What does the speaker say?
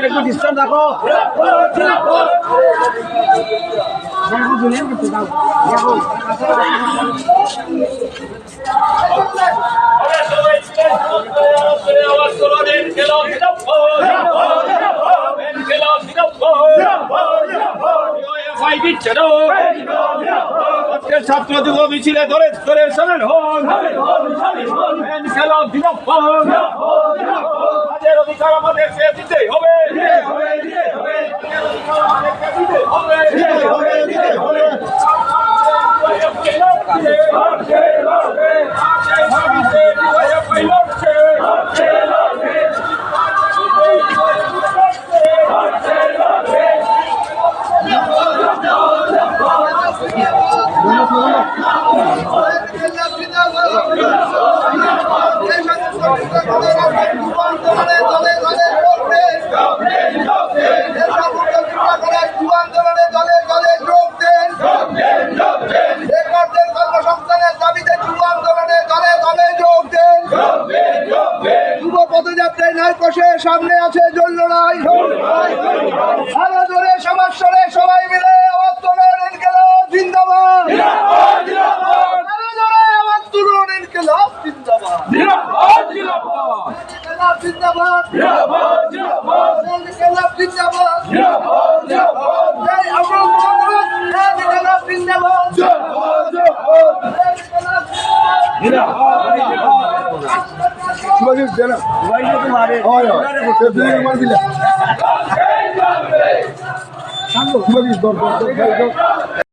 একটু ডিস্টেন্স রাখো। ছাত্র যুব মিছিলে ধরে ধরে শোনেন কাজের অধিকার আমাদের সে দিতেই হবে। সামনে আছে জল লড়াই, আরো জোরে সমাজ সরে সবাই মিলে আওয়াজ তোলেন ইনকিলাব জিন্দাবাদ, আরো জোরে আওয়াজ তুলুন ইনকিলাব জিন্দাবাদ, ইনকিলাব জিন্দাবাদ, ইনকিলাব জিন্দাবাদ, এই আমরা ইনকিলাব জিন্দাবাদ, শিবাজি দেনা তোমারে হয় মার দিলা শিবাজি দর